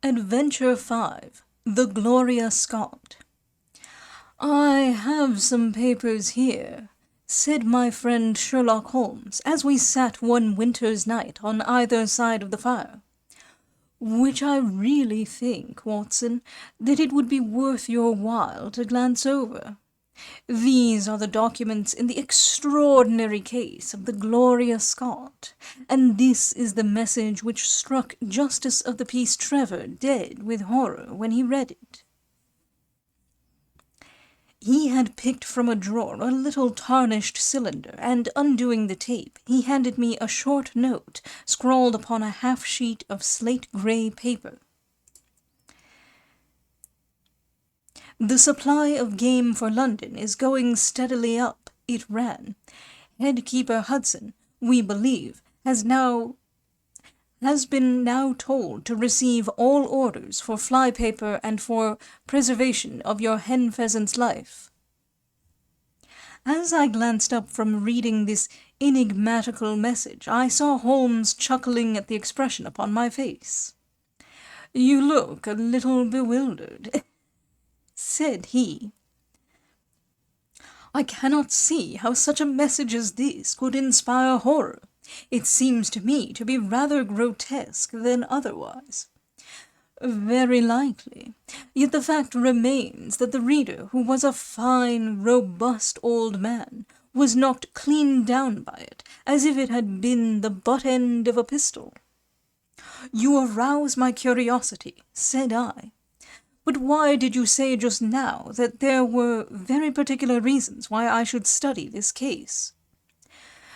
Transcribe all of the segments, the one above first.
Adventure 5. The Gloria Scott. "I have some papers here," said my friend Sherlock Holmes, as we sat one winter's night on either side of the fire, "which I really think, Watson, that it would be worth your while to glance over. These are the documents in the extraordinary case of the Gloria Scott, and this is the message which struck Justice of the Peace Trevor dead with horror when he read it." He had picked from a drawer a little tarnished cylinder, and undoing the tape, he handed me a short note scrawled upon a half-sheet of slate-grey paper. "The supply of game for London is going steadily up," it ran. "Headkeeper Hudson, we believe, has been now told to receive all orders for fly-paper and for preservation of your hen-pheasant's life." As I glanced up from reading this enigmatical message, I saw Holmes chuckling at the expression upon my face. "You look a little bewildered," said he. "I cannot see how such a message as this could inspire horror. It seems to me to be rather grotesque than otherwise." "Very likely. Yet the fact remains that the reader, who was a fine, robust old man, was knocked clean down by it, as if it had been the butt-end of a pistol." "You arouse my curiosity," said I. "But why did you say just now that there were very particular reasons why I should study this case?"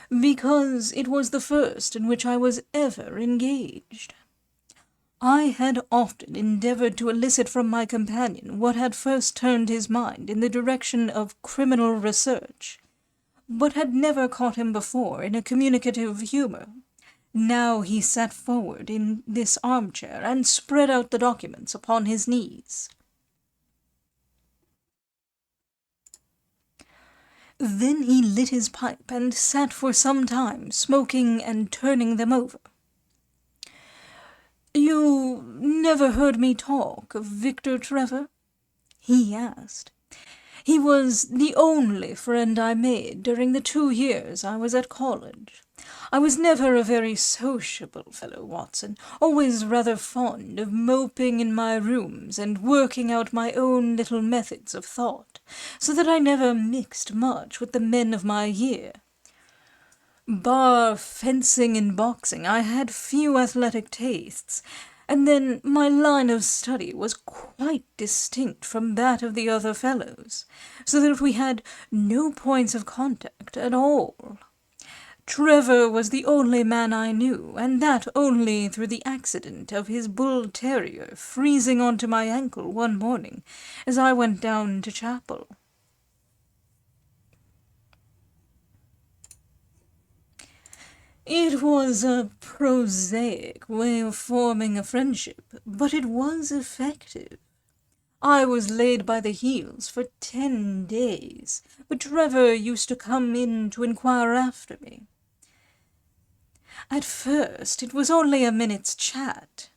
"Because it was the first in which I was ever engaged. I had often endeavored to elicit from my companion what had first turned his mind in the direction of criminal research, but had never caught him before in a communicative humor. Now he sat forward in this armchair and spread out the documents upon his knees. Then he lit his pipe and sat for some time smoking and turning them over. "You never heard me talk of Victor Trevor?" he asked. "He was the only friend I made during the 2 years I was at college. I was never a very sociable fellow, Watson, always rather fond of moping in my rooms and working out my own little methods of thought, so that I never mixed much with the men of my year. Bar fencing and boxing, I had few athletic tastes, and then my line of study was quite distinct from that of the other fellows, so that we had no points of contact at all. Trevor was the only man I knew, and that only through the accident of his bull-terrier freezing onto my ankle one morning as I went down to chapel." "It was a prosaic way of forming a friendship, but it was effective. I was laid by the heels for 10 days, but Trevor used to come in to inquire after me. At first it was only a minute's chat,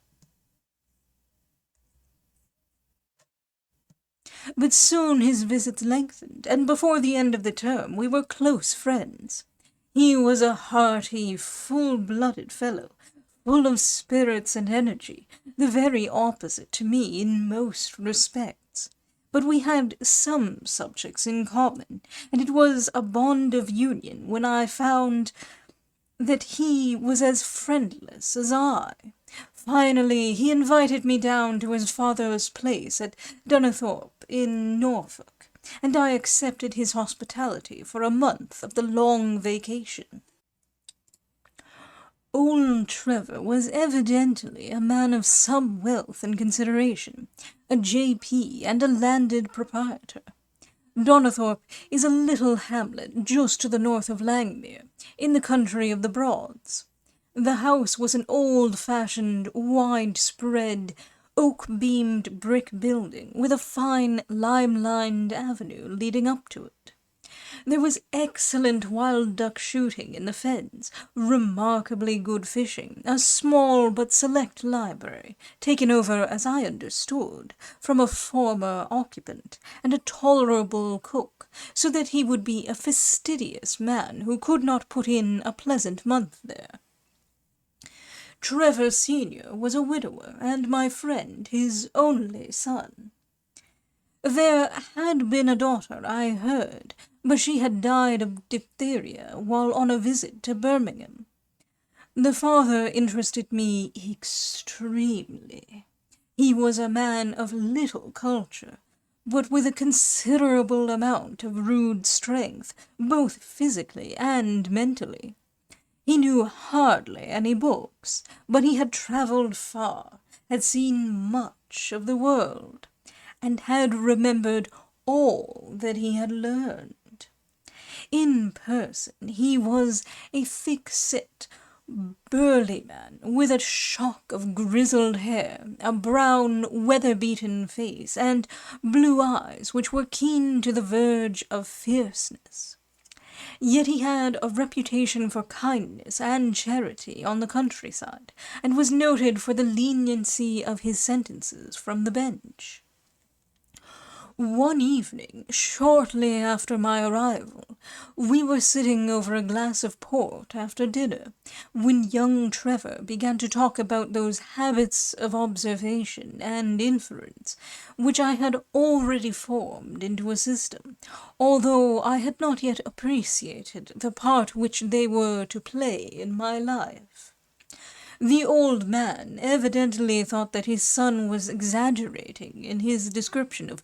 but soon his visits lengthened, and before the end of the term we were close friends. He was a hearty, full-blooded fellow, full of spirits and energy, the very opposite to me in most respects. But we had some subjects in common, and it was a bond of union when I found that he was as friendless as I. Finally, he invited me down to his father's place at Dunthorpe in Norfolk, and I accepted his hospitality for a month of the long vacation. Old Trevor was evidently a man of some wealth and consideration, a J.P. and a landed proprietor. Dunthorpe is a little hamlet just to the north of Langmere, in the country of the Broads. The house was an old-fashioned, wide-spread, oak-beamed brick building, with a fine lime-lined avenue leading up to it. There was excellent wild duck shooting in the fens, remarkably good fishing, a small but select library, taken over, as I understood, from a former occupant, and a tolerable cook, so that he would be a fastidious man who could not put in a pleasant month there. Trevor Senior was a widower, and my friend his only son. There had been a daughter, I heard, but she had died of diphtheria while on a visit to Birmingham. The father interested me extremely. He was a man of little culture, but with a considerable amount of rude strength, both physically and mentally. He knew hardly any books, but he had travelled far, had seen much of the world, and had remembered all that he had learned. In person he was a thick-set, burly man, with a shock of grizzled hair, a brown, weather-beaten face, and blue eyes which were keen to the verge of fierceness. Yet he had a reputation for kindness and charity on the countryside, and was noted for the leniency of his sentences from the bench. One evening, shortly after my arrival, we were sitting over a glass of port after dinner, when young Trevor began to talk about those habits of observation and inference which I had already formed into a system, although I had not yet appreciated the part which they were to play in my life. The old man evidently thought that his son was exaggerating in his description of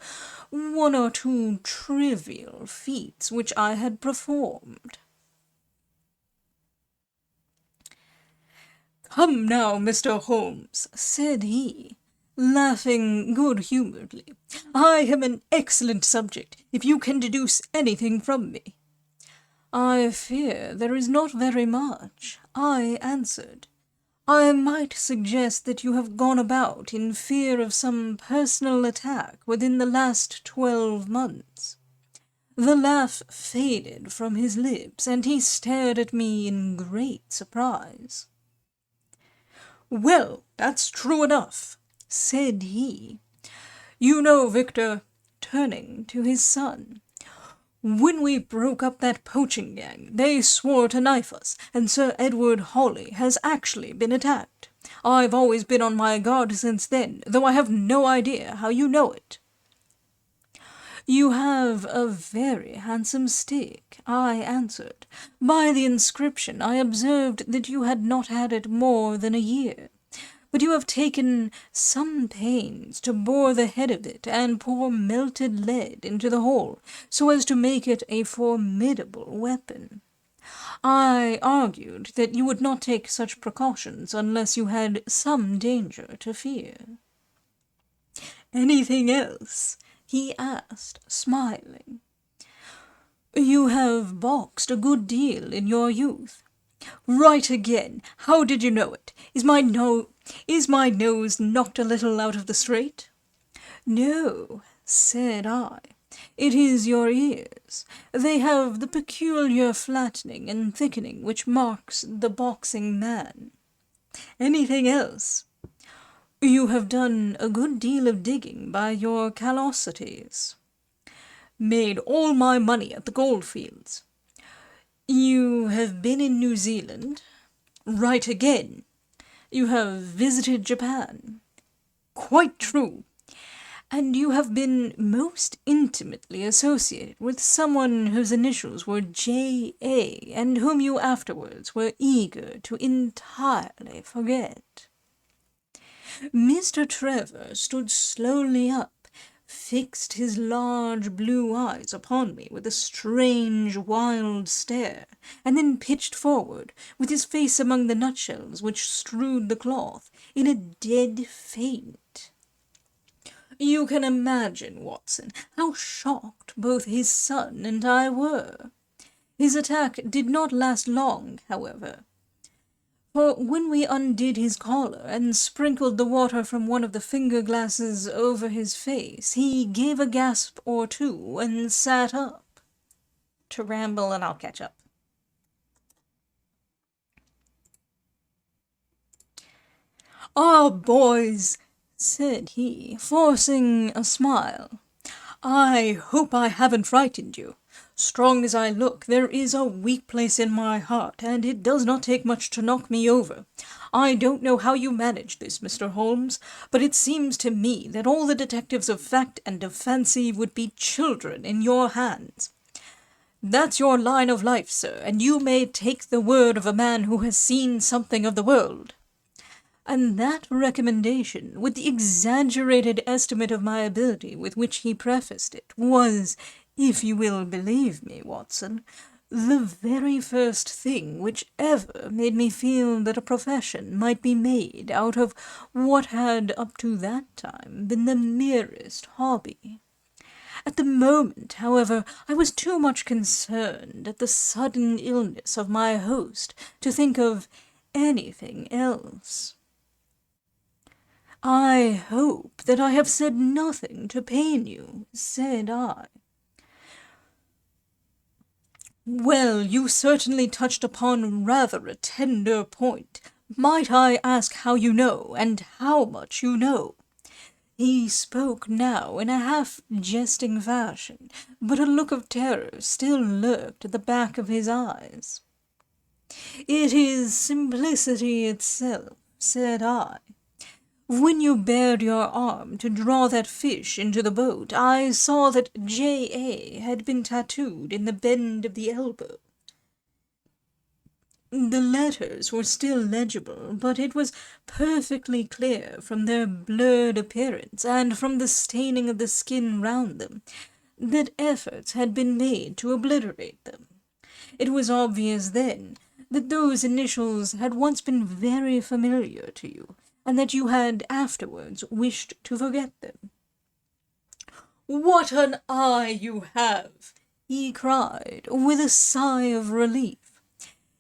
one or two trivial feats which I had performed. "Come now, Mr. Holmes," said he, laughing good-humouredly, "I am an excellent subject, if you can deduce anything from me." "I fear there is not very much," I answered. "I might suggest that you have gone about in fear of some personal attack within the last 12 months. The laugh faded from his lips, and he stared at me in great surprise. "Well, that's true enough," said he. "You know, Victor," turning to his son, "when we broke up that poaching gang, they swore to knife us, and Sir Edward Hawley has actually been attacked. I've always been on my guard since then, though I have no idea how you know it." "You have a very handsome stick," I answered. "By the inscription I observed that you had not had it more than a year. But you have taken some pains to bore the head of it and pour melted lead into the hole, so as to make it a formidable weapon. I argued that you would not take such precautions unless you had some danger to fear." "Anything else?" he asked, smiling. "You have boxed a good deal in your youth." "Right again! How did you know it? Is my nose knocked a little out of the straight?" "No," said I. "It is your ears. They have the peculiar flattening and thickening which marks the boxing man." "Anything else?" "You have done a good deal of digging by your callosities." "Made all my money at the goldfields." "You have been in New Zealand?" "Right again." "You have visited Japan?" "Quite true." "And you have been most intimately associated with someone whose initials were J.A., and whom you afterwards were eager to entirely forget." Mr. Trevor stood slowly up, fixed his large blue eyes upon me with a strange, wild stare, and then pitched forward, with his face among the nutshells which strewed the cloth, in a dead faint. You can imagine, Watson, how shocked both his son and I were. His attack did not last long, however, for when we undid his collar and sprinkled the water from one of the finger-glasses over his face, he gave a gasp or two and sat up. to ramble and I'll catch up. "Ah, boys," said he, forcing a smile, "I hope I haven't frightened you. Strong as I look, there is a weak place in my heart, and it does not take much to knock me over. I don't know how you manage this, Mr. Holmes, but it seems to me that all the detectives of fact and of fancy would be children in your hands. That's your line of life, sir, and you may take the word of a man who has seen something of the world." And that recommendation, with the exaggerated estimate of my ability with which he prefaced it, was, if you will believe me, Watson, the very first thing which ever made me feel that a profession might be made out of what had up to that time been the merest hobby. At the moment, however, I was too much concerned at the sudden illness of my host to think of anything else. "I hope that I have said nothing to pain you," said I. "Well, you certainly touched upon rather a tender point. Might I ask how you know, and how much you know?" He spoke now in a half-jesting fashion, but a look of terror still lurked at the back of his eyes. "It is simplicity itself," said I. "When you bared your arm to draw that fish into the boat, I saw that J.A. had been tattooed in the bend of the elbow. The letters were still legible, but it was perfectly clear from their blurred appearance and from the staining of the skin round them that efforts had been made to obliterate them. It was obvious then that those initials had once been very familiar to you, and that you had afterwards wished to forget them." "What an eye you have!" he cried, with a sigh of relief.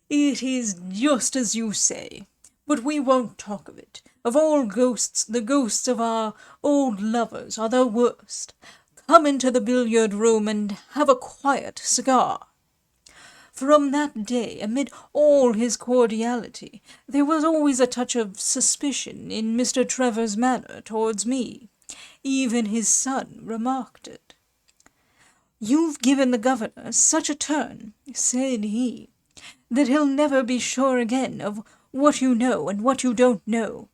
"It is just as you say. But we won't talk of it. Of all ghosts, the ghosts of our old lovers are the worst. Come into the billiard-room and have a quiet cigar." From that day, amid all his cordiality, there was always a touch of suspicion in Mr. Trevor's manner towards me. Even his son remarked it. "You've given the governor such a turn," said he, "that he'll never be sure again of what you know and what you don't know."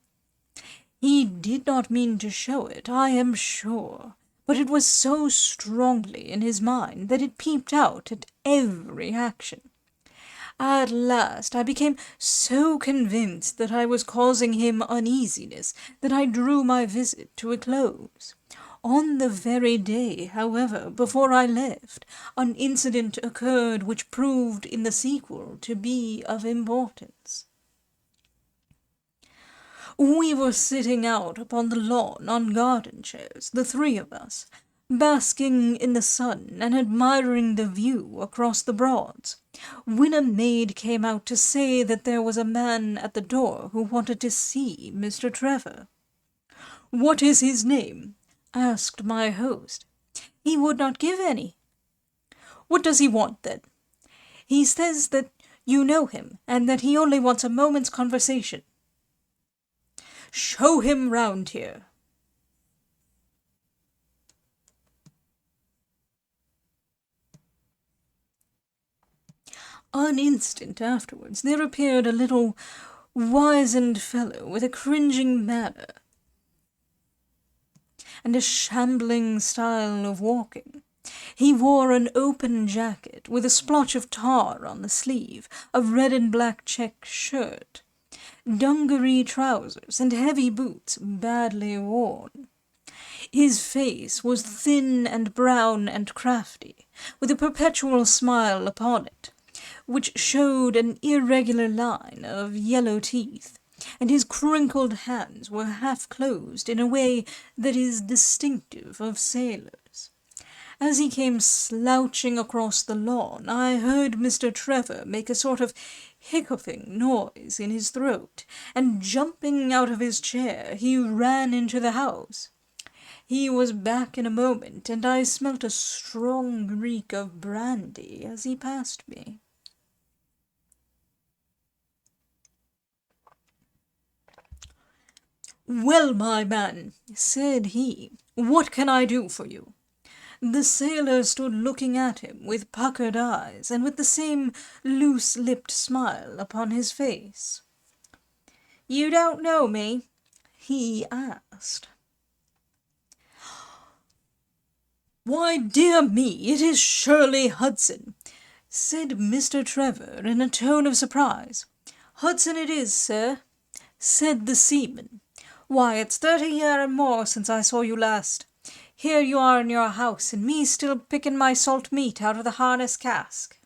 He did not mean to show it, I am sure, but it was so strongly in his mind that it peeped out at every action. At last I became so convinced that I was causing him uneasiness that I drew my visit to a close. On the very day, however, before I left, an incident occurred which proved in the sequel to be of importance. We were sitting out upon the lawn on garden chairs, the three of us, basking in the sun and admiring the view across the Broads, when a maid came out to say that there was a man at the door who wanted to see Mr. Trevor. "What is his name?" asked my host. "He would not give any." "What does he want, then?" "He says that you know him, and that he only wants a moment's conversation." "Show him round here." An instant afterwards there appeared a little wizened fellow with a cringing manner and a shambling style of walking. He wore an open jacket with a splotch of tar on the sleeve, a red and black check shirt, dungaree trousers, and heavy boots badly worn. His face was thin and brown and crafty, with a perpetual smile upon it, which showed an irregular line of yellow teeth, and his crinkled hands were half-closed in a way that is distinctive of sailors. As he came slouching across the lawn, I heard Mr. Trevor make a sort of hiccoughing noise in his throat, and jumping out of his chair, he ran into the house. He was back in a moment, and I smelt a strong reek of brandy as he passed me. "Well, my man," said he, "what can I do for you?" The sailor stood looking at him with puckered eyes, and with the same loose-lipped smile upon his face. "You don't know me?" he asked. "Why, dear me, it is Shirley Hudson," said Mr. Trevor in a tone of surprise. "Hudson it is, sir," said the seaman. "Why, it's 30 year and more since I saw you last. Here you are in your house, and me still picking my salt meat out of the harness cask."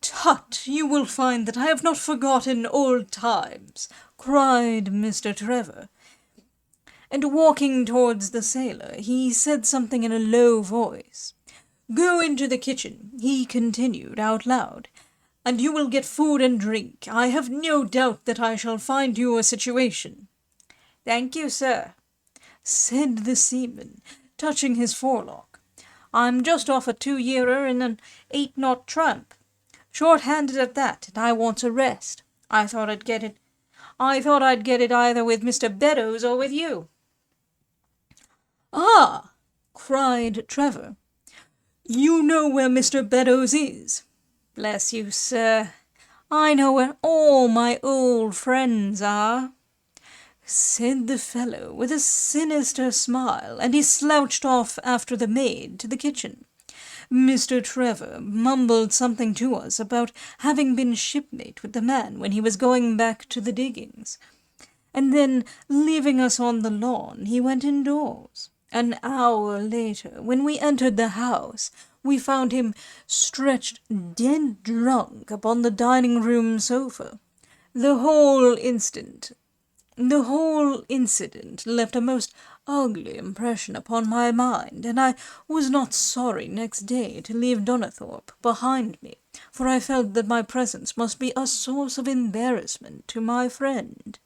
"Tut, you will find that I have not forgotten old times," cried Mr. Trevor. And walking towards the sailor, he said something in a low voice. "Go into the kitchen," he continued out loud, "and you will get food and drink. I have no doubt that I shall find you a situation." "Thank you, sir," said the seaman, touching his forelock. "I'm just off a 2-yearer in an 8-knot tramp. Short-handed at that, and I want a rest. I thought I'd get it either with Mr. Beddoes or with you." "Ah!" cried Trevor. "You know where Mr. Beddoes is?" "Bless you, sir, I know where all my old friends are," said the fellow with a sinister smile, and he slouched off after the maid to the kitchen. Mr. Trevor mumbled something to us about having been shipmate with the man when he was going back to the diggings, and then, leaving us on the lawn, he went indoors. An hour later, when we entered the house, we found him stretched dead drunk upon the dining-room sofa. The whole incident left a most ugly impression upon my mind, and I was not sorry next day to leave Donnithorpe behind me, for I felt that my presence must be a source of embarrassment to my friend.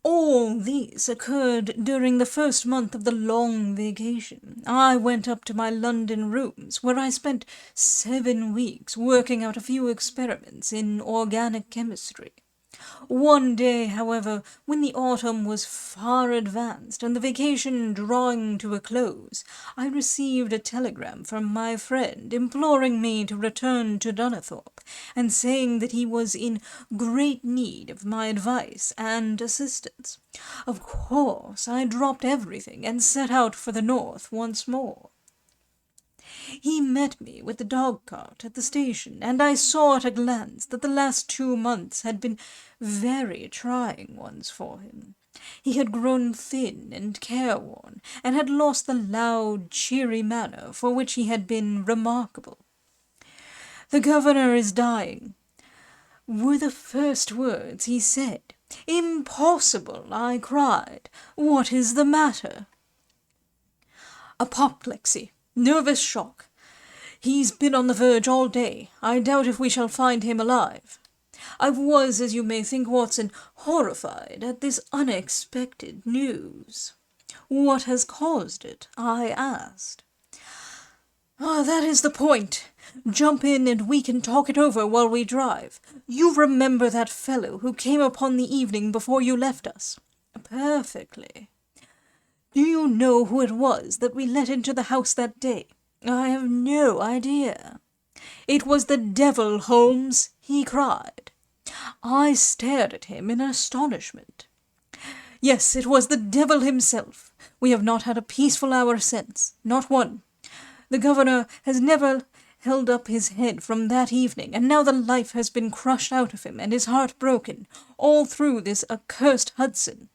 All this occurred during the first month of the long vacation. I went up to my London rooms, where I spent 7 weeks working out a few experiments in organic chemistry. One day, however, when the autumn was far advanced and the vacation drawing to a close, I received a telegram from my friend imploring me to return to Donnithorpe, and saying that he was in great need of my advice and assistance. Of course, I dropped everything and set out for the north once more. He met me with the dog-cart at the station, and I saw at a glance that the last 2 months had been very trying ones for him. He had grown thin and careworn, and had lost the loud, cheery manner for which he had been remarkable. "The governor is dying," were the first words he said. "Impossible!" I cried. "What is the matter?" "Apoplexy. Nervous shock. He's been on the verge all day. I doubt if we shall find him alive." I was, as you may think, Watson, horrified at this unexpected news. "What has caused it?" I asked. "That is the point. Jump in and we can talk it over while we drive. You remember that fellow who came upon the evening before you left us?" "Perfectly." "Do you know who it was that we let into the house that day?" "I have no idea." "It was the devil, Holmes!" he cried. I stared at him in astonishment. "Yes, it was the devil himself. We have not had a peaceful hour since, not one. The governor has never held up his head from that evening, and now the life has been crushed out of him and his heart broken, all through this accursed Hudson."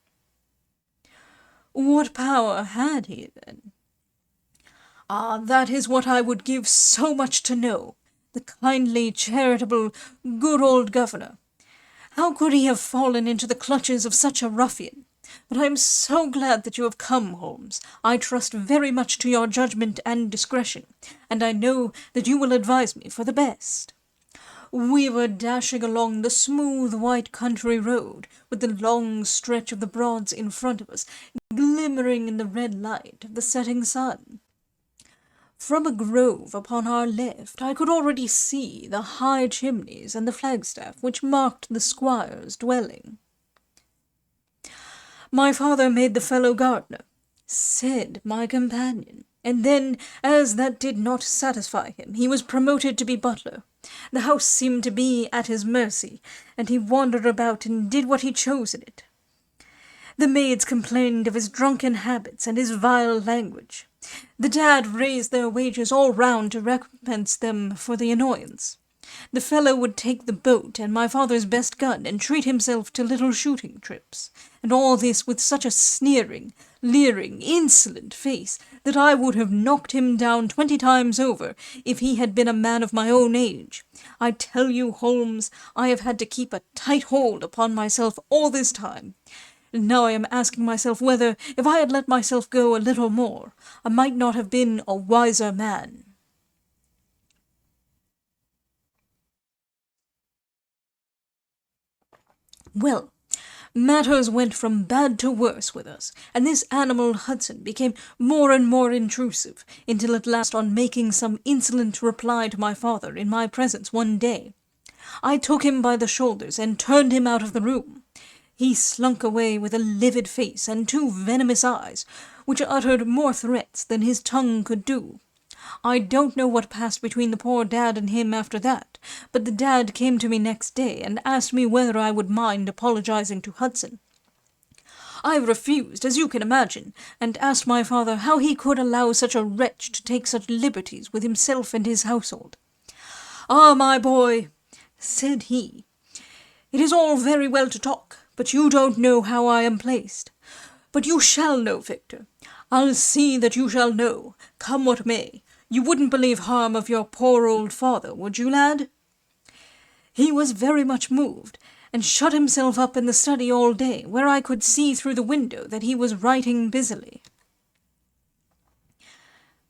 "What power had he, then?" That is what I would give so much to know. The kindly, charitable, good old governor. How could he have fallen into the clutches of such a ruffian? But I am so glad that you have come, Holmes. I trust very much to your judgment and discretion, and I know that you will advise me for the best." We were dashing along the smooth white country road, with the long stretch of the Broads in front of us, glimmering in the red light of the setting sun. From a grove upon our left I could already see the high chimneys and the flagstaff which marked the squire's dwelling. "My father made the fellow gardener," said my companion, "and then, as that did not satisfy him, he was promoted to be butler. The house seemed to be at his mercy, and he wandered about and did what he chose in it. The maids complained of his drunken habits and his vile language. The dad raised their wages all round to recompense them for the annoyance. The fellow would take the boat and my father's best gun and treat himself to little shooting trips, and all this with such a sneering, leering, insolent face that I would have knocked him down 20 times over if he had been a man of my own age. I tell you, Holmes, I have had to keep a tight hold upon myself all this time. And now I am asking myself whether, if I had let myself go a little more, I might not have been a wiser man." Well, matters went from bad to worse with us, and this animal Hudson became more and more intrusive, until at last, on making some insolent reply to my father in my presence one day, I took him by the shoulders and turned him out of the room. He slunk away with a livid face and 2 venomous eyes, which uttered more threats than his tongue could do. I don't know what passed between the poor dad and him after that, but the dad came to me next day and asked me whether I would mind apologizing to Hudson. I refused, as you can imagine, and asked my father how he could allow such a wretch to take such liberties with himself and his household. "Ah, my boy," said he, "it is all very well to talk, but you don't know how I am placed. But you shall know, Victor. I'll see that you shall know, come what may. You wouldn't believe harm of your poor old father, would you, lad?" He was very much moved, and shut himself up in the study all day, where I could see through the window that he was writing busily.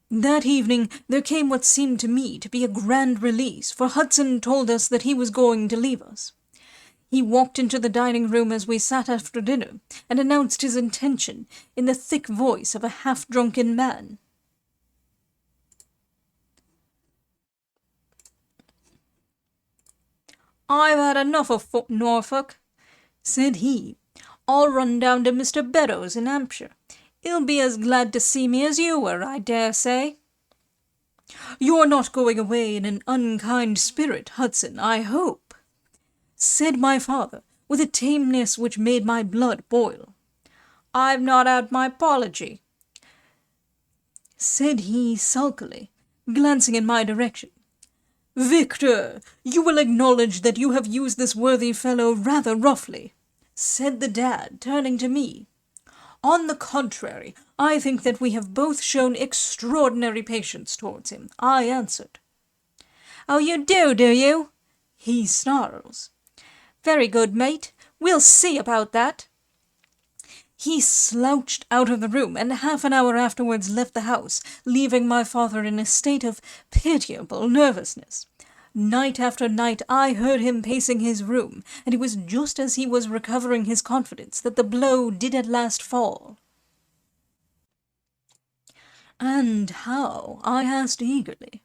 That evening there came what seemed to me to be a grand release, for Hudson told us that he was going to leave us. He walked into the dining-room as we sat after dinner, and announced his intention in the thick voice of a half-drunken man. "I've had enough of Norfolk," said he. "I'll run down to Mr. Beddoes in Hampshire. He'll be as glad to see me as you were, I dare say." "You're not going away in an unkind spirit, Hudson, I hope," said my father, with a tameness which made my blood boil. "I've not had my apology," said he sulkily, glancing in my direction. "Victor, you will acknowledge that you have used this worthy fellow rather roughly," said the dad, turning to me. "On the contrary, I think that we have both shown extraordinary patience towards him," I answered. "Oh, you do you?" he snarls. "Very good, mate. We'll see about that." He slouched out of the room, and half an hour afterwards left the house, leaving my father in a state of pitiable nervousness. Night after night I heard him pacing his room, and it was just as he was recovering his confidence that the blow did at last fall. "And how?" I asked eagerly.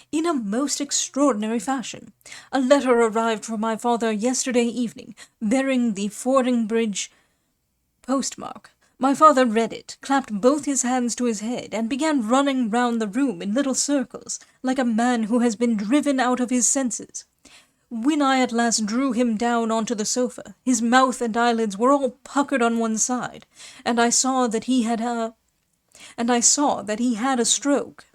"In a most extraordinary fashion. A letter arrived from my father yesterday evening, bearing the Fordingbridge postmark. My father read it, clapped both his hands to his head, and began running round the room in little circles, like a man who has been driven out of his senses. When I at last drew him down onto the sofa, his mouth and eyelids were all puckered on one side, and I saw that he had a stroke.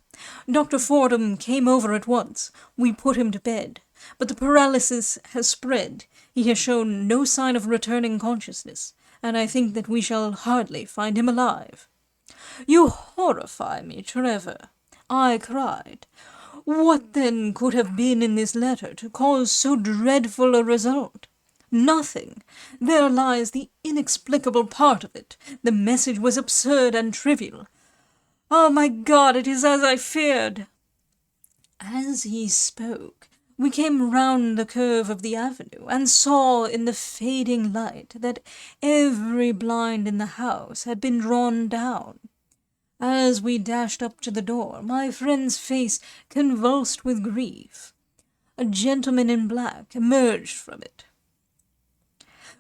Dr. Fordham came over at once. We put him to bed, but the paralysis has spread. He has shown no sign of returning consciousness, and I think that we shall hardly find him alive." "You horrify me, Trevor," I cried. "What, then, could have been in this letter to cause so dreadful a result?" "Nothing. There lies the inexplicable part of it. The message was absurd and trivial. Oh, my God, it is as I feared." As he spoke, We came round the curve of the avenue, and saw in the fading light that every blind in the house had been drawn down. As we dashed up to the door, my friend's face convulsed with grief. A gentleman in black emerged from it.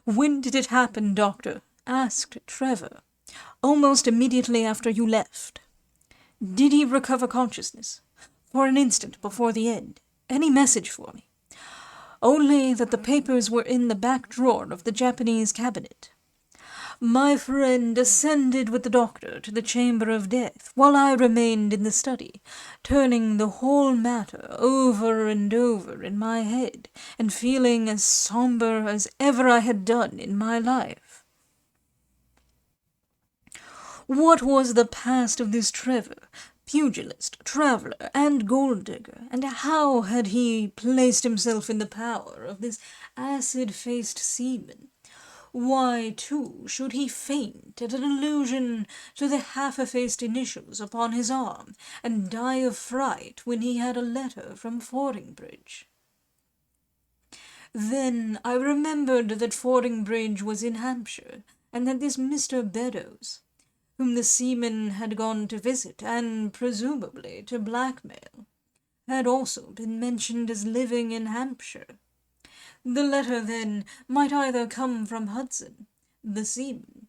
"When did it happen, doctor?" asked Trevor. "Almost immediately after you left." "Did he recover consciousness?" "For an instant before the end." "Any message for me?" "Only that the papers were in the back drawer of the Japanese cabinet." My friend ascended with the doctor to the chamber of death, while I remained in the study, turning the whole matter over and over in my head, and feeling as sombre as ever I had done in my life. What was the past of this Trevor, pugilist, traveller, and gold-digger, and how had he placed himself in the power of this acid-faced seaman? Why, too, should he faint at an allusion to the half-effaced initials upon his arm, and die of fright when he had a letter from Fordingbridge? Then I remembered that Fordingbridge was in Hampshire, and that this Mr. Beddoes, whom the seaman had gone to visit, and presumably to blackmail, had also been mentioned as living in Hampshire. The letter, then, might either come from Hudson, the seaman,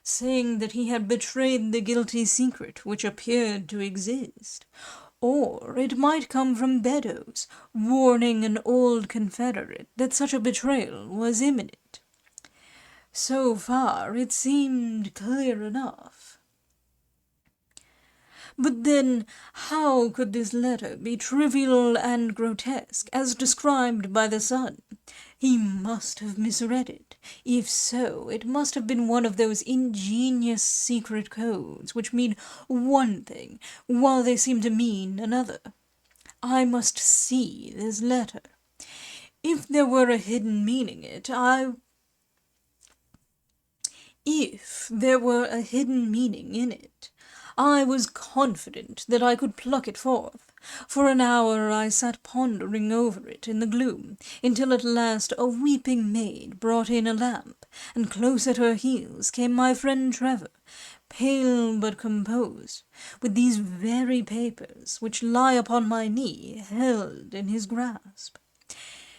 saying that he had betrayed the guilty secret which appeared to exist, or it might come from Beddoes, warning an old confederate that such a betrayal was imminent. So far it seemed clear enough. But then, how could this letter be trivial and grotesque, as described by the son? He must have misread it. If so, it must have been one of those ingenious secret codes which mean one thing, while they seem to mean another. I must see this letter. If there were a hidden meaning in it, I was confident that I could pluck it forth. For an hour I sat pondering over it in the gloom, until at last a weeping maid brought in a lamp, and close at her heels came my friend Trevor, pale but composed, with these very papers which lie upon my knee held in his grasp.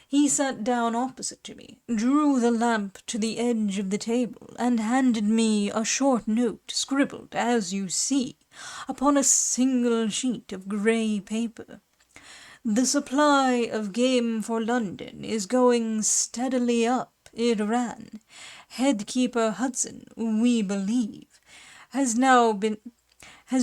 He sat down opposite to me, drew the lamp to the edge of the table, and handed me a short note scribbled, as you see, upon a single sheet of grey paper. "The supply of game for London is going steadily up," it ran. "Headkeeper Hudson, we believe, has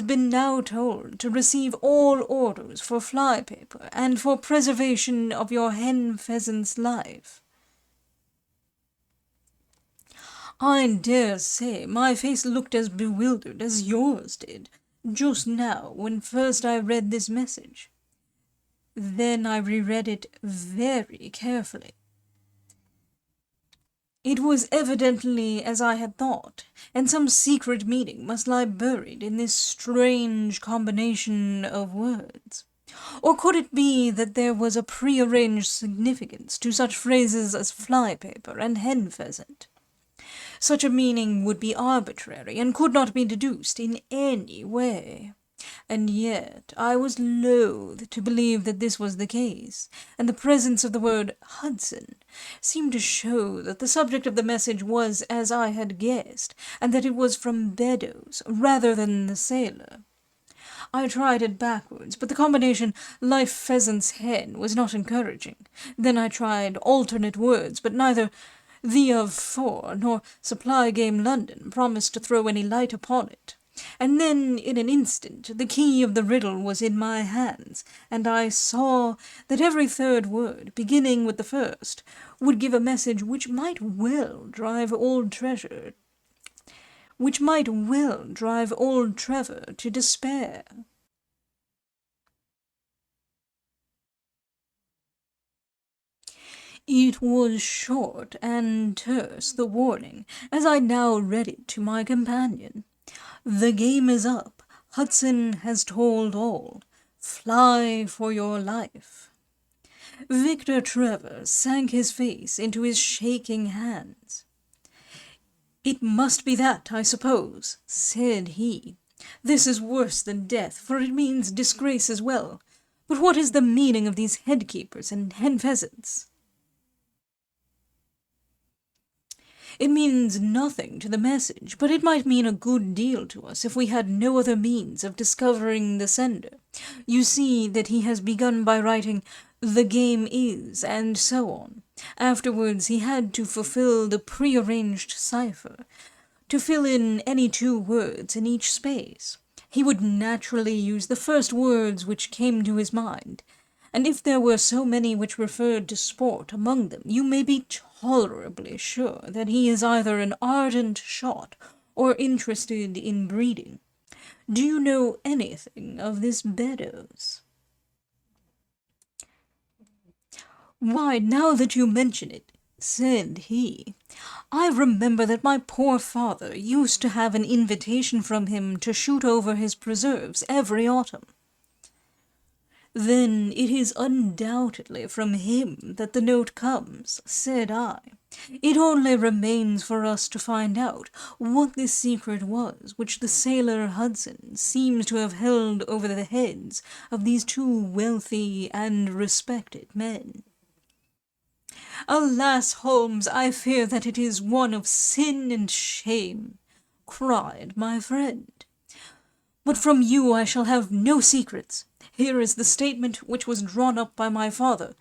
been now told to receive all orders for fly-paper and for preservation of your hen-pheasant's life." I dare say my face looked as bewildered as yours did, just now, when first I read this message. Then I reread it very carefully. It was evidently as I had thought, and some secret meaning must lie buried in this strange combination of words. Or could it be that there was a prearranged significance to such phrases as fly-paper and hen-pheasant? Such a meaning would be arbitrary, and could not be deduced in any way. And yet I was loath to believe that this was the case, and the presence of the word Hudson seemed to show that the subject of the message was as I had guessed, and that it was from Beddoes rather than the sailor. I tried it backwards, but the combination life pheasant's hen was not encouraging. Then I tried alternate words, but neither the of for nor supply game London promised to throw any light upon it. And then, in an instant, the key of the riddle was in my hands, and I saw that every third word, beginning with the first, would give a message which might well drive old Trevor to despair. It was short and terse, the warning, as I now read it to my companion. "The game is up. Hudson has told all. Fly for your life." Victor Trevor sank his face into his shaking hands. "It must be that, I suppose," said he. "This is worse than death, for it means disgrace as well. But what is the meaning of these head-keepers and hen-pheasants?" "It means nothing to the message, but it might mean a good deal to us if we had no other means of discovering the sender. You see that he has begun by writing, 'The game is,' and so on. Afterwards he had to fulfill the prearranged cipher, to fill in any 2 words in each space. He would naturally use the first words which came to his mind, and if there were so many which referred to sport among them, you may be tolerably sure that he is either an ardent shot or interested in breeding. Do you know anything of this Beddoes?" "Why, now that you mention it," said he, "I remember that my poor father used to have an invitation from him to shoot over his preserves every autumn." "Then it is undoubtedly from him that the note comes," said I. "It only remains for us to find out what this secret was which the sailor Hudson seems to have held over the heads of these 2 wealthy and respected men." "Alas, Holmes, I fear that it is one of sin and shame," cried my friend. "But from you I shall have no secrets. Here is the statement which was drawn up by my father,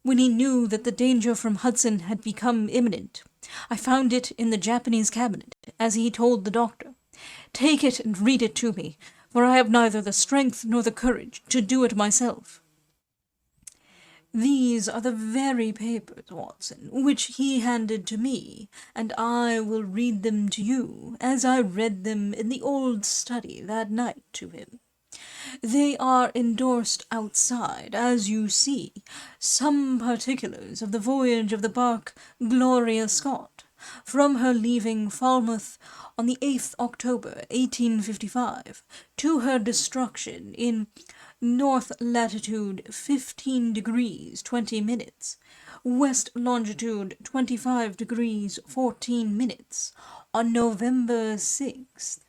when he knew that the danger from Hudson had become imminent. I found it in the Japanese cabinet, as he told the doctor. Take it and read it to me, for I have neither the strength nor the courage to do it myself." "These are the very papers, Watson, which he handed to me, and I will read them to you, as I read them in the old study that night to him. They are endorsed outside, as you see, some particulars of the voyage of the bark Gloria Scott, from her leaving Falmouth on the 8th October, 1855, to her destruction in north latitude 15 degrees 20 minutes, west longitude 25 degrees 14 minutes, on November 6th.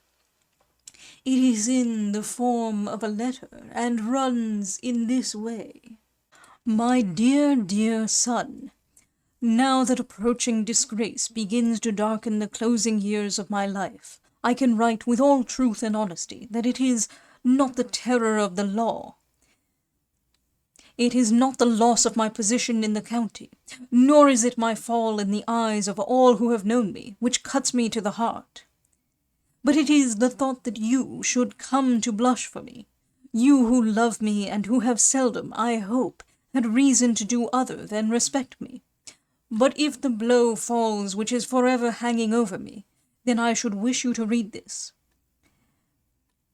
It is in the form of a letter, and runs in this way: "My dear, dear son, now that approaching disgrace begins to darken the closing years of my life, I can write with all truth and honesty that it is not the terror of the law. It is not the loss of my position in the county, nor is it my fall in the eyes of all who have known me, which cuts me to the heart. But it is the thought that you should come to blush for me, you who love me and who have seldom, I hope, had reason to do other than respect me. But if the blow falls which is forever hanging over me, then I should wish you to read this,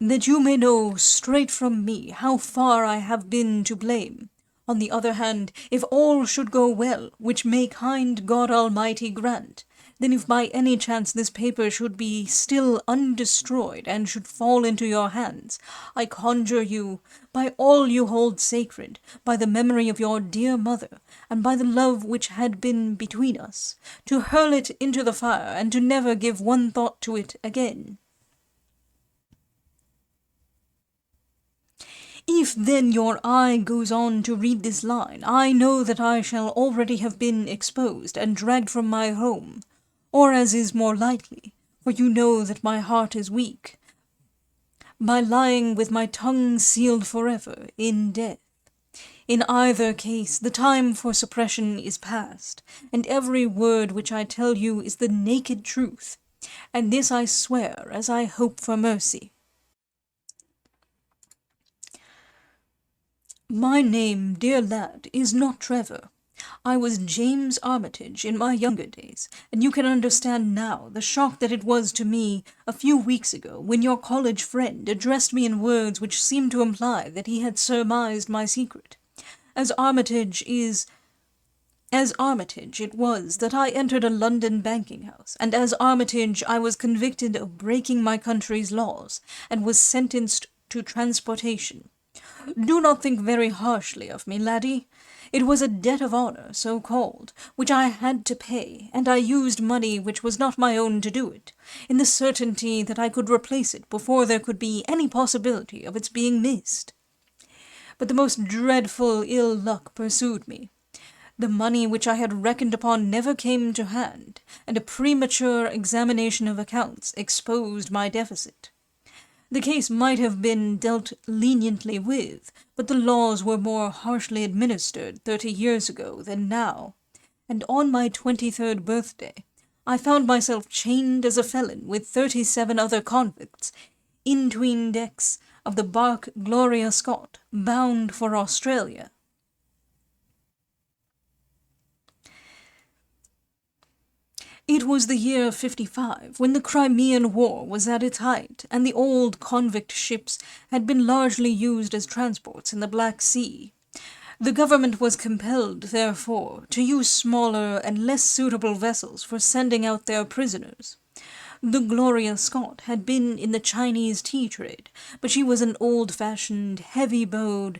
that you may know straight from me how far I have been to blame. On the other hand, if all should go well, which may kind God Almighty grant, then if by any chance this paper should be still undestroyed and should fall into your hands, I conjure you, by all you hold sacred, by the memory of your dear mother, and by the love which had been between us, to hurl it into the fire, and to never give one thought to it again. If then your eye goes on to read this line, I know that I shall already have been exposed and dragged from my home, or as is more likely, for you know that my heart is weak, by lying with my tongue sealed forever in death. In either case, the time for suppression is past, and every word which I tell you is the naked truth, and this I swear as I hope for mercy. My name, dear lad, is not Trevor. I was James Armitage in my younger days, and you can understand now the shock that it was to me a few weeks ago when your college friend addressed me in words which seemed to imply that he had surmised my secret. As Armitage it was that I entered a London banking house, and as Armitage I was convicted of breaking my country's laws, and was sentenced to transportation. Do not think very harshly of me, laddie. It was a debt of honor, so called, which I had to pay, and I used money which was not my own to do it, in the certainty that I could replace it before there could be any possibility of its being missed. But the most dreadful ill luck pursued me. The money which I had reckoned upon never came to hand, and a premature examination of accounts exposed my deficit. The case might have been dealt leniently with, but the laws were more harshly administered 30 years ago than now, and on my 23rd birthday I found myself chained as a felon with 37 other convicts, in 'tween decks of the bark Gloria Scott, bound for Australia. It was the year 55, when the Crimean War was at its height, and the old convict ships had been largely used as transports in the Black Sea. The government was compelled, therefore, to use smaller and less suitable vessels for sending out their prisoners. The Gloria Scott had been in the Chinese tea trade, but she was an old-fashioned, heavy-bowed,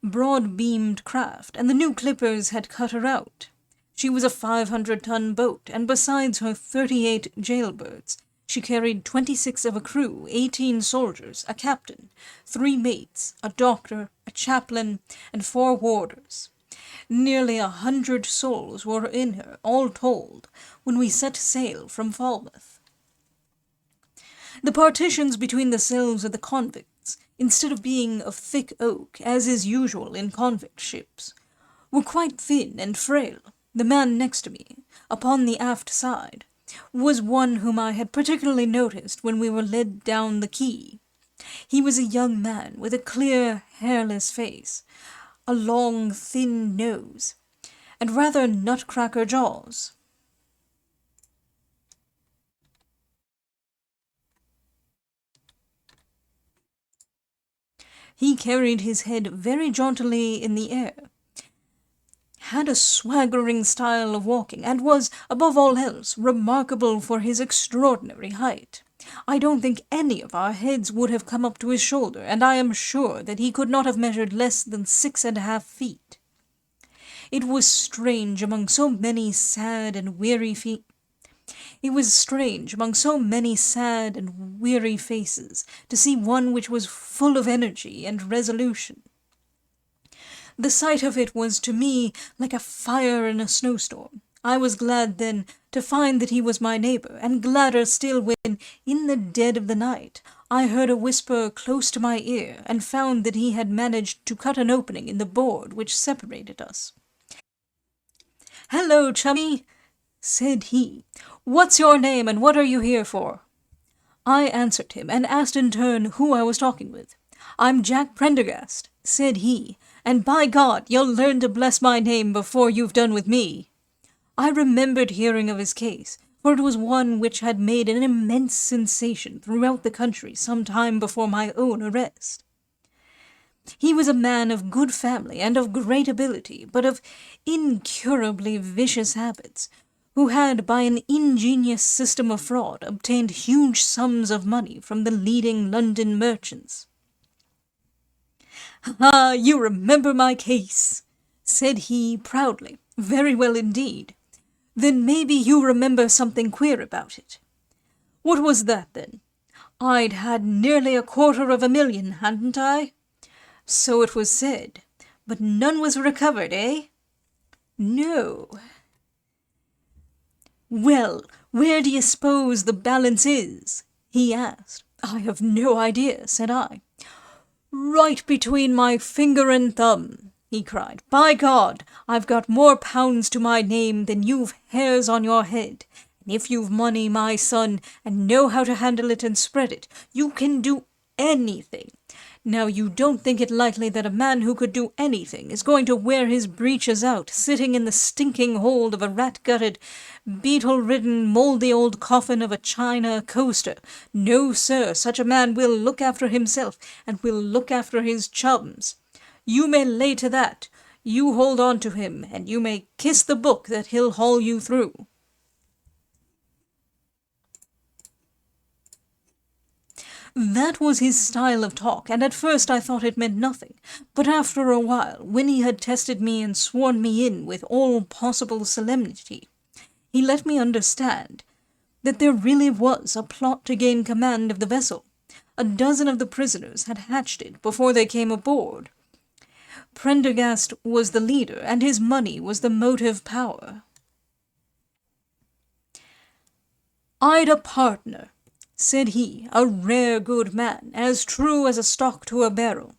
broad-beamed craft, and the new clippers had cut her out. She was a 500-ton boat, and besides her 38 jailbirds, she carried 26 of a crew, 18 soldiers, a captain, 3 mates, a doctor, a chaplain, and 4 warders. Nearly 100 souls were in her, all told, when we set sail from Falmouth. The partitions between the cells of the convicts, instead of being of thick oak, as is usual in convict ships, were quite thin and frail. The man next to me, upon the aft side, was one whom I had particularly noticed when we were led down the quay. He was a young man with a clear, hairless face, a long, thin nose, and rather nutcracker jaws. He carried his head very jauntily in the air, had a swaggering style of walking, and was, above all else, remarkable for his extraordinary height. I don't think any of our heads would have come up to his shoulder, and I am sure that he could not have measured less than 6½ feet. It was strange among so many sad and weary faces to see one which was full of energy and resolution. The sight of it was to me like a fire in a snowstorm. I was glad then to find that he was my neighbor, and gladder still when, in the dead of the night, I heard a whisper close to my ear, and found that he had managed to cut an opening in the board which separated us. "Hello, chummy," said he. "What's your name, and what are you here for?" I answered him, and asked in turn who I was talking with. "I'm Jack Prendergast," said he, "and by God, you'll learn to bless my name before you've done with me." I remembered hearing of his case, for it was one which had made an immense sensation throughout the country some time before my own arrest. He was a man of good family and of great ability, but of incurably vicious habits, who had, by an ingenious system of fraud, obtained huge sums of money from the leading London merchants. "Ah, you remember my case," said he proudly. "Very well indeed. Then maybe you remember something queer about it." "What was that, then?" "I'd had nearly $250,000, hadn't I?" "So it was said. But none was recovered, eh?" "No." "Well, where do you suppose the balance is?" he asked. "I have no idea," said I. "Right between my finger and thumb," he cried. "By God, I've got more pounds to my name than you've hairs on your head. And if you've money, my son, and know how to handle it and spread it, you can do anything. Now, you don't think it likely that a man who could do anything is going to wear his breeches out, sitting in the stinking hold of a rat-gutted, beetle-ridden, mouldy old coffin of a China coaster. No, sir, such a man will look after himself, and will look after his chums. You may lay to that. You hold on to him, and you may kiss the book that he'll haul you through." That was his style of talk, and at first I thought it meant nothing, but after a while, when he had tested me and sworn me in with all possible solemnity, he let me understand that there really was a plot to gain command of the vessel. A dozen of the prisoners had hatched it before they came aboard. Prendergast was the leader, and his money was the motive power. "I'd a partner," said he, "a rare good man, as true as a stock to a barrel.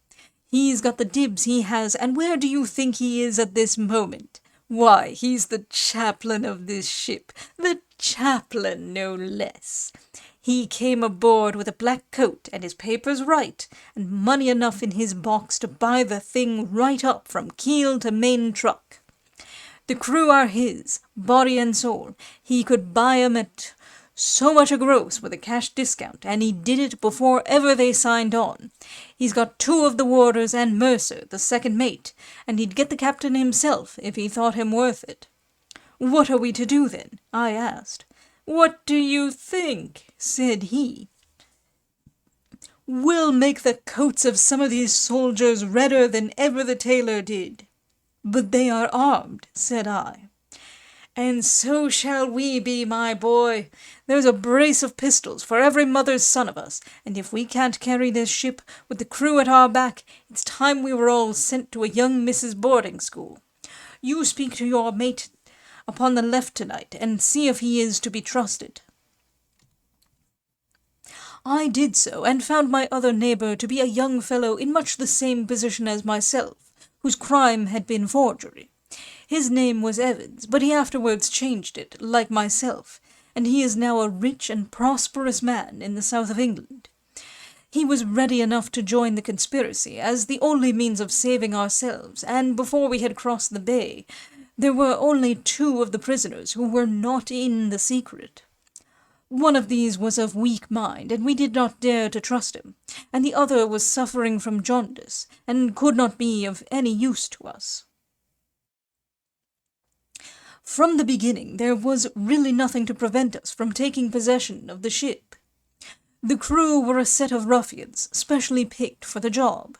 He's got the dibs, he has, and where do you think he is at this moment? Why, he's the chaplain of this ship, the chaplain, no less. He came aboard with a black coat and his papers right, and money enough in his box to buy the thing right up from keel to main truck. The crew are his, body and soul. He could buy 'em at so much a gross with a cash discount, and he did it before ever they signed on. He's got 2 of the warders and Mercer, the second mate, and he'd get the captain himself if he thought him worth it." "What are we to do, then?" I asked. "What do you think?" said he. "We'll make the coats of some of these soldiers redder than ever the tailor did." "But they are armed," said I. "And so shall we be, my boy. There's a brace of pistols for every mother's son of us, and if we can't carry this ship with the crew at our back, it's time we were all sent to a young Mrs. boarding school. You speak to your mate upon the left tonight, and see if he is to be trusted." I did so, and found my other neighbour to be a young fellow in much the same position as myself, whose crime had been forgery. His name was Evans, but he afterwards changed it, like myself, and he is now a rich and prosperous man in the south of England. He was ready enough to join the conspiracy as the only means of saving ourselves, and before we had crossed the bay, there were only 2 of the prisoners who were not in the secret. One of these was of weak mind, and we did not dare to trust him, and the other was suffering from jaundice, and could not be of any use to us. From the beginning there was really nothing to prevent us from taking possession of the ship. The crew were a set of ruffians, specially picked for the job.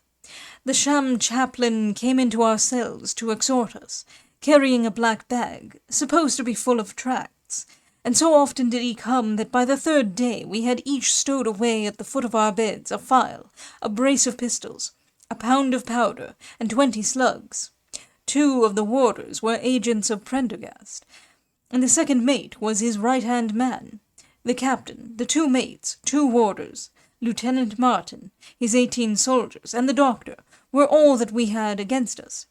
The sham chaplain came into our cells to exhort us, carrying a black bag, supposed to be full of tracts, and so often did he come that by the 3rd day we had each stowed away at the foot of our beds a file, a brace of pistols, a pound of powder, and 20 slugs. 2 of the warders were agents of Prendergast, and the second mate was his right-hand man. The captain, the 2 mates, 2 warders, Lieutenant Martin, his 18 soldiers, and the doctor were all that we had against us.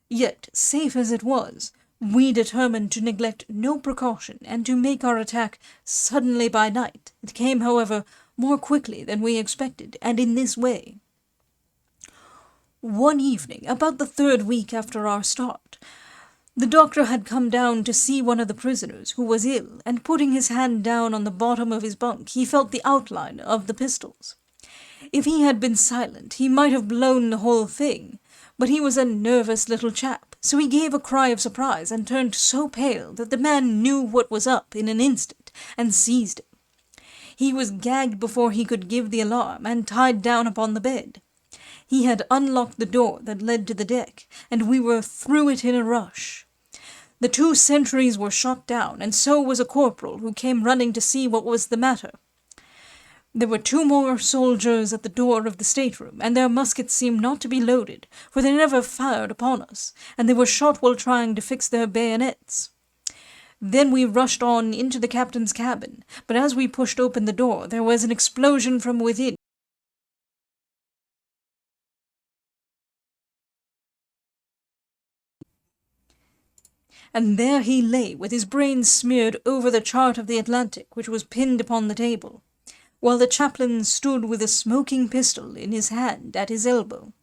Yet, safe as it was, we determined to neglect no precaution, and to make our attack suddenly by night. It came, however, more quickly than we expected, and in this way. One evening, about the 3rd week after our start, the doctor had come down to see one of the prisoners who was ill, and putting his hand down on the bottom of his bunk, he felt the outline of the pistols. If he had been silent, he might have blown the whole thing, but he was a nervous little chap, so he gave a cry of surprise and turned so pale that the man knew what was up in an instant and seized him. He was gagged before he could give the alarm and tied down upon the bed. He had unlocked the door that led to the deck, and we were through it in a rush. The 2 sentries were shot down, and so was a corporal who came running to see what was the matter. There were 2 more soldiers at the door of the stateroom, and their muskets seemed not to be loaded, for they never fired upon us, and they were shot while trying to fix their bayonets. Then we rushed on into the captain's cabin, but as we pushed open the door, there was an explosion from within. And there he lay, with his brains smeared over the chart of the Atlantic, which was pinned upon the table, while the chaplain stood with a smoking pistol in his hand at his elbow.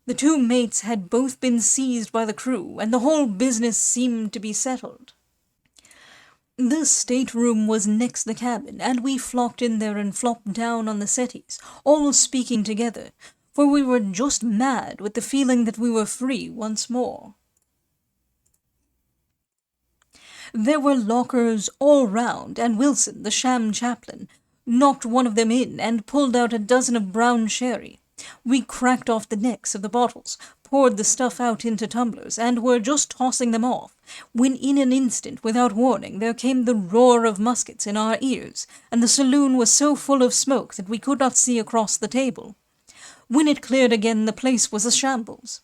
The 2 mates had both been seized by the crew, and the whole business seemed to be settled. The stateroom was next the cabin, and we flocked in there and flopped down on the settees, all speaking together, for we were just mad with the feeling that we were free once more. There were lockers all round, and Wilson, the sham chaplain, knocked one of them in, and pulled out a dozen of brown sherry. We cracked off the necks of the bottles, poured the stuff out into tumblers, and were just tossing them off, when in an instant, without warning, there came the roar of muskets in our ears, and the saloon was so full of smoke that we could not see across the table. When it cleared again, the place was a shambles.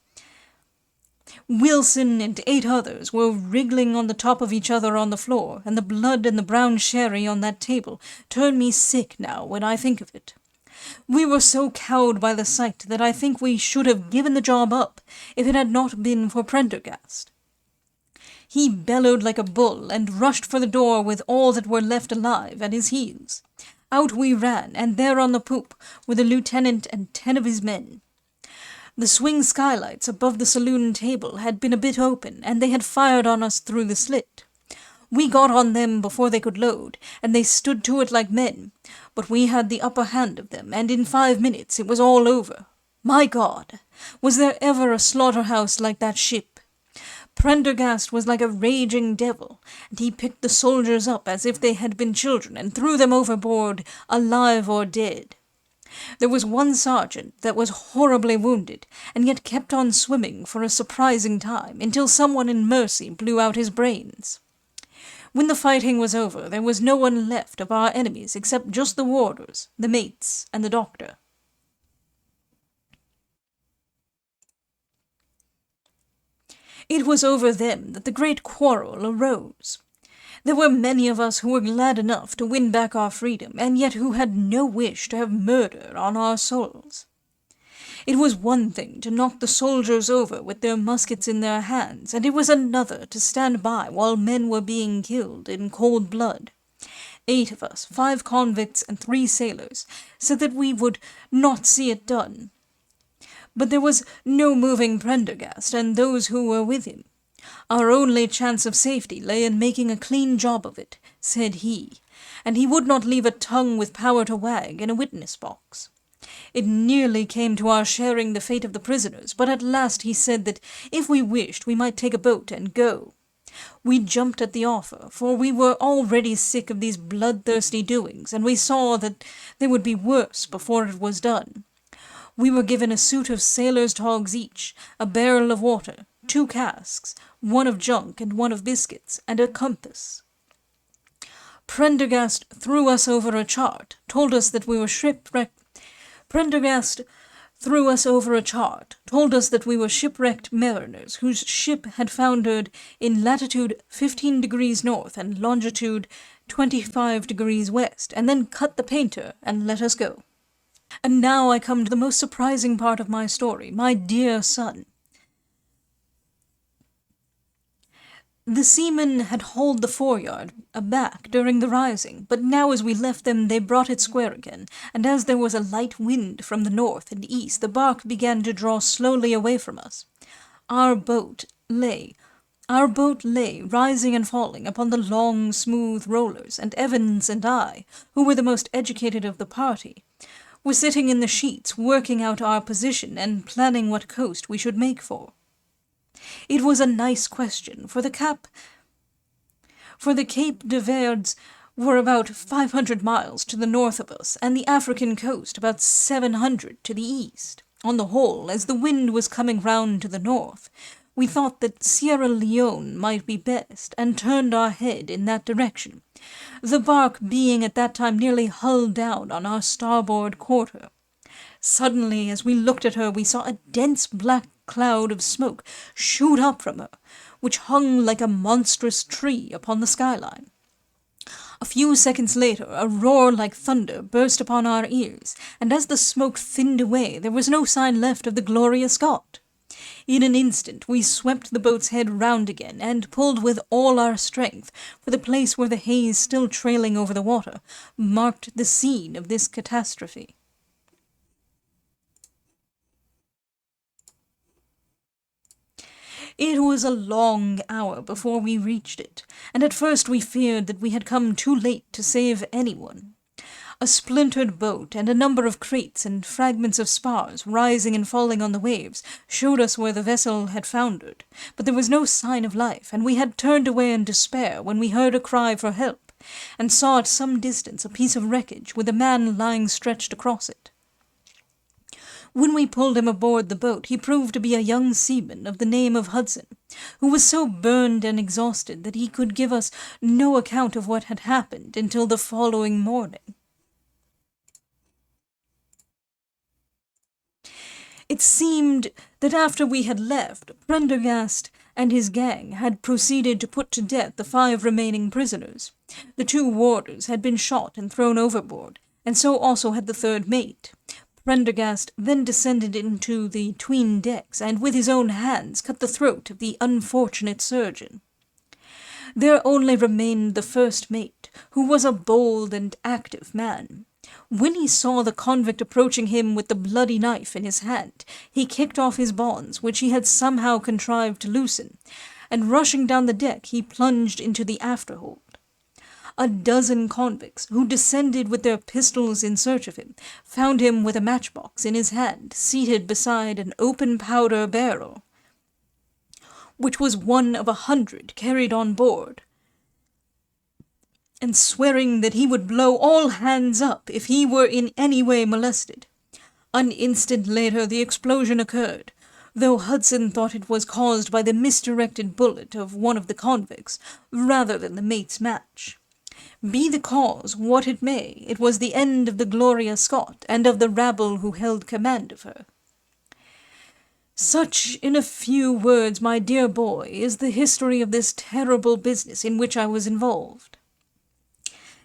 Wilson and 8 others were wriggling on the top of each other on the floor, and the blood and the brown sherry on that table turn me sick now when I think of it. We were so cowed by the sight that I think we should have given the job up if it had not been for Prendergast. He bellowed like a bull and rushed for the door with all that were left alive at his heels. Out we ran, and there on the poop were the lieutenant and 10 of his men. The swing skylights above the saloon table had been a bit open, and they had fired on us through the slit. We got on them before they could load, and they stood to it like men, but we had the upper hand of them, and in 5 minutes it was all over. My God! Was there ever a slaughterhouse like that ship? Prendergast was like a raging devil, and he picked the soldiers up as if they had been children, and threw them overboard, alive or dead. There was one sergeant that was horribly wounded, and yet kept on swimming for a surprising time, until someone in mercy blew out his brains. When the fighting was over, there was no one left of our enemies except just the warders, the mates, and the doctor. It was over them that the great quarrel arose. There were many of us who were glad enough to win back our freedom, and yet who had no wish to have murder on our souls. It was one thing to knock the soldiers over with their muskets in their hands, and it was another to stand by while men were being killed in cold blood. 8 of us, 5 convicts and 3 sailors, said that we would not see it done. But there was no moving Prendergast and those who were with him. Our only chance of safety lay in making a clean job of it, said he, and he would not leave a tongue with power to wag in a witness box. It nearly came to our sharing the fate of the prisoners, but at last he said that if we wished we might take a boat and go. We jumped at the offer, for we were already sick of these bloodthirsty doings, and we saw that they would be worse before it was done. We were given a suit of sailors' togs each, a barrel of water, 2 casks, 1 of junk and 1 of biscuits, and a compass. Prendergast threw us over a chart, told us that we were shipwrecked mariners whose ship had foundered in latitude 15 degrees north and longitude 25 degrees west, and then cut the painter and let us go. And now I come to the most surprising part of my story, my dear son. The seamen had hauled the foreyard aback during the rising, but now as we left them they brought it square again, and as there was a light wind from the north and east, the bark began to draw slowly away from us. Our boat lay, rising and falling upon the long, smooth rollers, and Evans and I, who were the most educated of the party, were sitting in the sheets, working out our position and planning what coast we should make for. It was a nice question, for the Cape de Verds were about 500 miles to the north of us, and the African coast about 700 to the east. On the whole, as the wind was coming round to the north, we thought that Sierra Leone might be best, and turned our head in that direction, the bark being at that time nearly hull down on our starboard quarter. Suddenly, as we looked at her, we saw a dense black cloud of smoke shoot up from her, which hung like a monstrous tree upon the skyline. A few seconds later, a roar like thunder burst upon our ears, and as the smoke thinned away, there was no sign left of the Gloria Scott. In an instant we swept the boat's head round again, and pulled with all our strength, for the place where the haze still trailing over the water marked the scene of this catastrophe. It was a long hour before we reached it, and at first we feared that we had come too late to save anyone. A splintered boat and a number of crates and fragments of spars rising and falling on the waves showed us where the vessel had foundered, but there was no sign of life, and we had turned away in despair when we heard a cry for help, and saw at some distance a piece of wreckage with a man lying stretched across it. When we pulled him aboard the boat, he proved to be a young seaman of the name of Hudson, who was so burned and exhausted that he could give us no account of what had happened until the following morning. It seemed that after we had left, Prendergast and his gang had proceeded to put to death the 5 remaining prisoners. The 2 warders had been shot and thrown overboard, and so also had the 3rd mate. Prendergast then descended into the 'tween decks, and with his own hands cut the throat of the unfortunate surgeon. There only remained the 1st mate, who was a bold and active man. When he saw the convict approaching him with the bloody knife in his hand, he kicked off his bonds, which he had somehow contrived to loosen, and rushing down the deck, he plunged into the afterhold. A dozen convicts, who descended with their pistols in search of him, found him with a matchbox in his hand, seated beside an open powder barrel, which was one of 100 carried on board, and swearing that he would blow all hands up if he were in any way molested. An instant later the explosion occurred, though Hudson thought it was caused by the misdirected bullet of one of the convicts, rather than the mate's match. Be the cause what it may, it was the end of the Gloria Scott, and of the rabble who held command of her. Such, in a few words, my dear boy, is the history of this terrible business in which I was involved.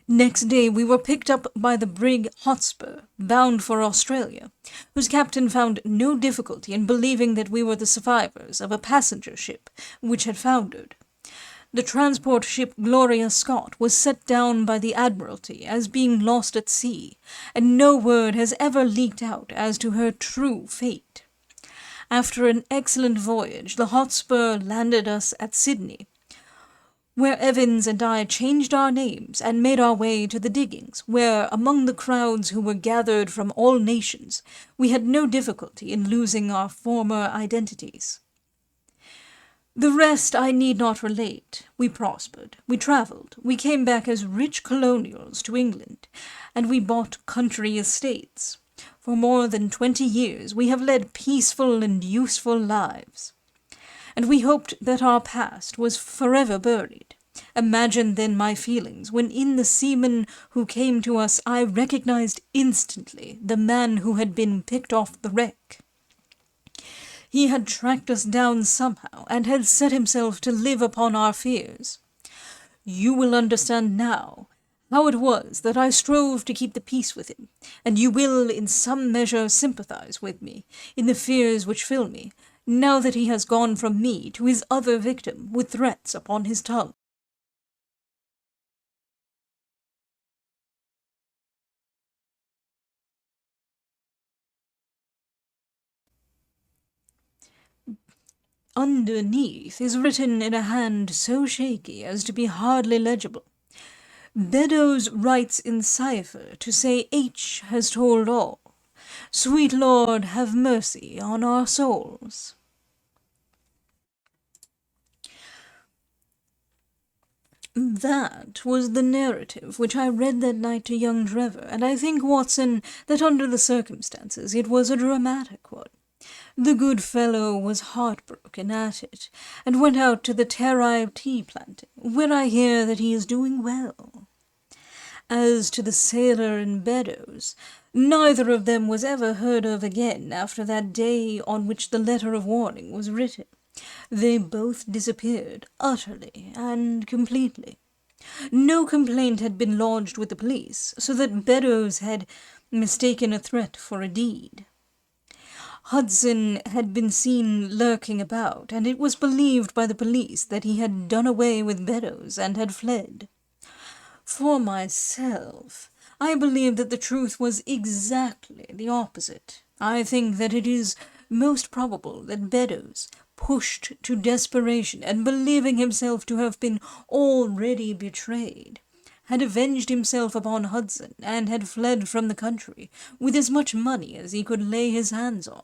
Next day we were picked up by the brig Hotspur, bound for Australia, whose captain found no difficulty in believing that we were the survivors of a passenger ship which had foundered. The transport ship Gloria Scott was set down by the Admiralty as being lost at sea, and no word has ever leaked out as to her true fate. After an excellent voyage, the Hotspur landed us at Sydney, where Evans and I changed our names and made our way to the diggings, where, among the crowds who were gathered from all nations, we had no difficulty in losing our former identities. The rest I need not relate. We prospered, we travelled, we came back as rich colonials to England, and we bought country estates. For more than 20 years we have led peaceful and useful lives, and we hoped that our past was forever buried. Imagine then my feelings when in the seaman who came to us I recognized instantly the man who had been picked off the wreck. He had tracked us down somehow, and had set himself to live upon our fears. You will understand now how it was that I strove to keep the peace with him, and you will in some measure sympathize with me in the fears which fill me, now that he has gone from me to his other victim with threats upon his tongue. Underneath is written in a hand so shaky as to be hardly legible. Beddoes writes in cipher to say H has told all. Sweet Lord, have mercy on our souls. That was the narrative which I read that night to young Trevor, and I think, Watson, that under the circumstances it was a dramatic one. The good fellow was heartbroken at it, and went out to the Terai tea planting, where I hear that he is doing well. As to the sailor and Beddoes, neither of them was ever heard of again after that day on which the letter of warning was written. They both disappeared, utterly and completely. No complaint had been lodged with the police, so that Beddoes had mistaken a threat for a deed. Hudson had been seen lurking about, and it was believed by the police that he had done away with Beddoes and had fled. For myself, I believe that the truth was exactly the opposite. I think that it is most probable that Beddoes, pushed to desperation and believing himself to have been already betrayed, had avenged himself upon Hudson and had fled from the country with as much money as he could lay his hands on.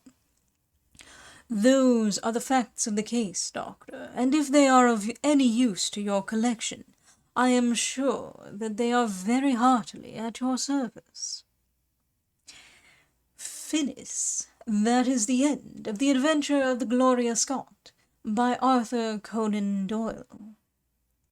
Those are the facts of the case, Doctor, and if they are of any use to your collection, I am sure that they are very heartily at your service. Finis, that is the end of The Adventure of the Gloria Scott by Arthur Conan Doyle.